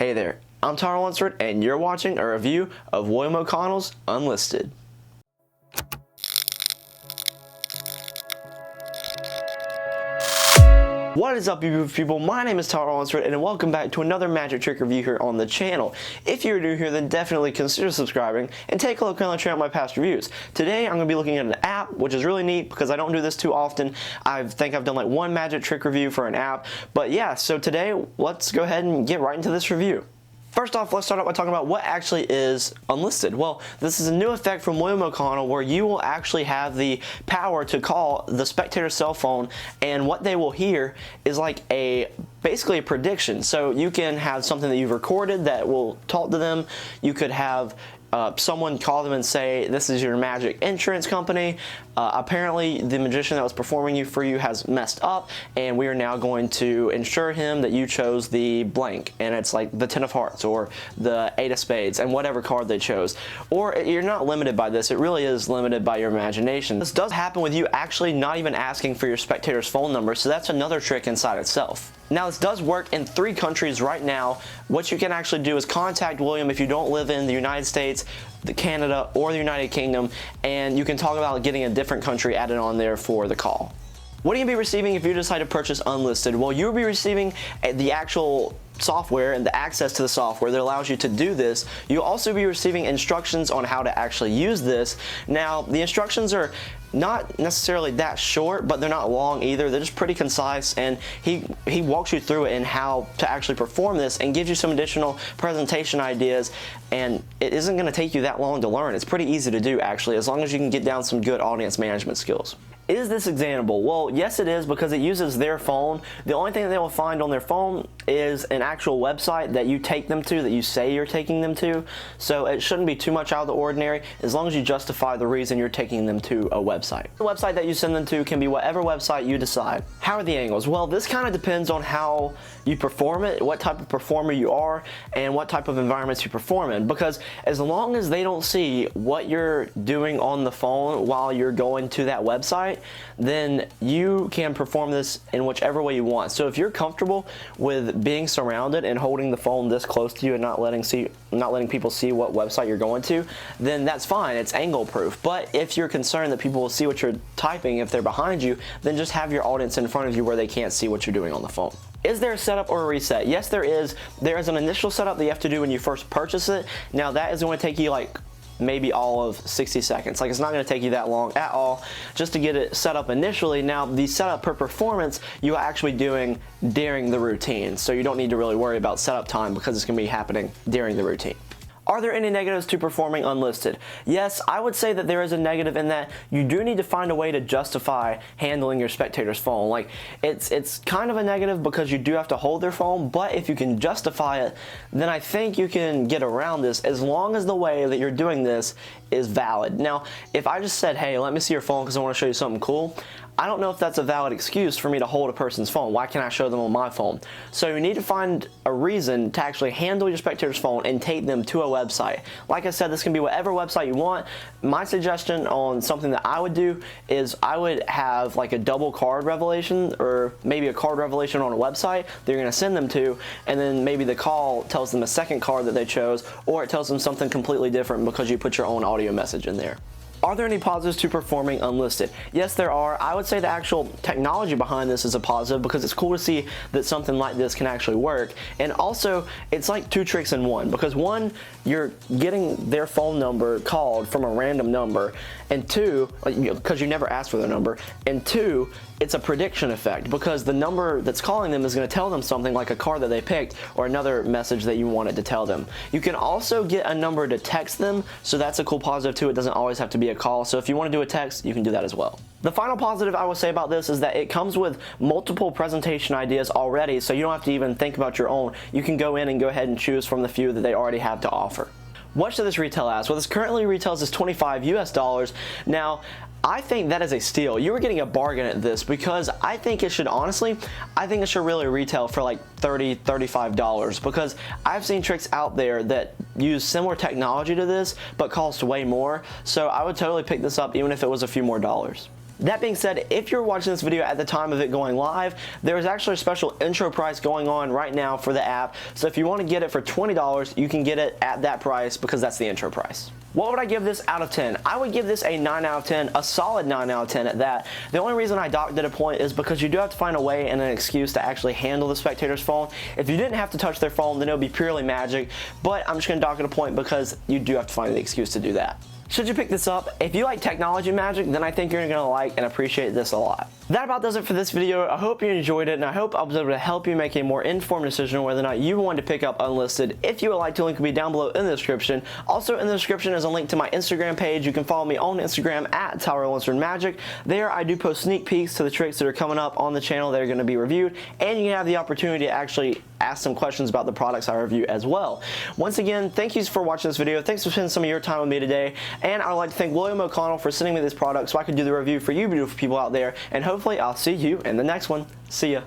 Hey there, I'm Unlisted, and you're watching a review of William O'Connell's Unlisted. What is up, you people? My name is Unlisted, and welcome back to another magic trick review here on the channel. If you're new here, then definitely consider subscribing and take a look around the channel at my past reviews. Today, I'm going to be looking at an app, which is really neat because I don't do this too often. I think I've done like one magic trick review for an app, but yeah, so today, let's go ahead and get right into this review. First off, let's start out by talking about what actually is Unlisted. Well, this is a new effect from William O'Connell where you will actually have the power to call the spectator's cell phone, and what they will hear is like basically a prediction. So you can have something that you've recorded that will talk to them. You could have someone call them and say, this is your magic insurance company. Apparently the magician that was performing for you has messed up, and we are now going to ensure him that you chose the blank, and it's like the 10 of hearts or the 8 of spades and whatever card they chose. Or you're not limited by this, it really is limited by your imagination. This does happen with you actually not even asking for your spectator's phone number, so that's another trick inside itself. Now, this does work in 3 countries right now. What you can actually do is contact William if you don't live in the United States, Canada, or the United Kingdom, and you can talk about getting a different country added on there for the call. What are you going to be receiving if you decide to purchase Unlisted? Well, you'll be receiving the actual software and the access to the software that allows you to do this. You'll also be receiving instructions on how to actually use this. Now, the instructions are not necessarily that short, but they're not long either. They're just pretty concise, and he walks you through it and how to actually perform this and gives you some additional presentation ideas, and it isn't going to take you that long to learn. It's pretty easy to do, actually, as long as you can get down some good audience management skills. Is this examinable? Well, yes it is, because it uses their phone. The only thing that they will find on their phone is an actual website that you take them to, that you say you're taking them to. So it shouldn't be too much out of the ordinary as long as you justify the reason you're taking them to a website. The website that you send them to can be whatever website you decide. How are the angles? Well, this kind of depends on how you perform it, what type of performer you are, and what type of environments you perform in. Because as long as they don't see what you're doing on the phone while you're going to that website, then you can perform this in whichever way you want. So if you're comfortable with being surrounded and holding the phone this close to you and not letting people see what website you're going to, then that's fine. It's angle proof. But if you're concerned that people will see what you're typing if they're behind you, then just have your audience in front of you where they can't see what you're doing on the phone. Is there a setup or a reset? Yes, there is. There is an initial setup that you have to do when you first purchase it. Now, that is going to take you like maybe all of 60 seconds. Like, it's not going to take you that long at all just to get it set up initially. Now, the setup per performance you are actually doing during the routine, so you don't need to really worry about setup time because it's going to be happening during the routine. Are there any negatives to performing Unlisted? Yes, I would say that there is a negative in that you do need to find a way to justify handling your spectator's phone. Like, it's kind of a negative because you do have to hold their phone, but if you can justify it, then I think you can get around this as long as the way that you're doing this is valid. Now, if I just said, hey, let me see your phone because I want to show you something cool, I don't know if that's a valid excuse for me to hold a person's phone. Why can't I show them on my phone? So you need to find a reason to actually handle your spectator's phone and take them to a website. Like I said, this can be whatever website you want. My suggestion on something that I would do is I would have like a double card revelation, or maybe a card revelation on a website that you're going to send them to, and then maybe the call tells them a second card that they chose, or it tells them something completely different because you put your own audio message in there. Are there any positives to performing Unlisted? Yes, there are. I would say the actual technology behind this is a positive because it's cool to see that something like this can actually work. And also, it's like 2 tricks in one, because one, you're getting their phone number called from a random number, and 2, because you never asked for their number, and 2, it's a prediction effect because the number that's calling them is going to tell them something like a card that they picked or another message that you wanted to tell them. You can also get a number to text them, so that's a cool positive too. It doesn't always have to be a call, so if you want to do a text, you can do that as well. The final positive I will say about this is that it comes with multiple presentation ideas already, so you don't have to even think about your own. You can go in and go ahead and choose from the few that they already have to offer. What should this retail as? Well, this currently retails as $25 US. Now, I think that is a steal. You were getting a bargain at this because I think it should really retail for like $30, $35 because I've seen tricks out there that use similar technology to this but cost way more. So I would totally pick this up even if it was a few more dollars. That being said, if you're watching this video at the time of it going live, there is actually a special intro price going on right now for the app. So if you want to get it for $20, you can get it at that price because that's the intro price. What would I give this out of 10? I would give this a 9 out of 10, a solid 9 out of 10 at that. The only reason I docked at a point is because you do have to find a way and an excuse to actually handle the spectator's phone. If you didn't have to touch their phone, then it would be purely magic, but I'm just going to dock at a point because you do have to find the excuse to do that. Should you pick this up? If you like technology magic, then I think you're going to like and appreciate this a lot. That about does it for this video. I hope you enjoyed it, and I hope I was able to help you make a more informed decision on whether or not you want to pick up Unlisted. If you would like to, link will be down below in the description. Also in the description is a link to my Instagram page. You can follow me on Instagram at TylerUnlistedMagic. There I do post sneak peeks to the tricks that are coming up on the channel that are going to be reviewed, and you can have the opportunity to actually ask some questions about the products I review as well. Once again, thank you for watching this video. Thanks for spending some of your time with me today, and I would like to thank William O'Connell for sending me this product so I could do the review for you beautiful people out there, and hopefully I'll see you in the next one. See ya.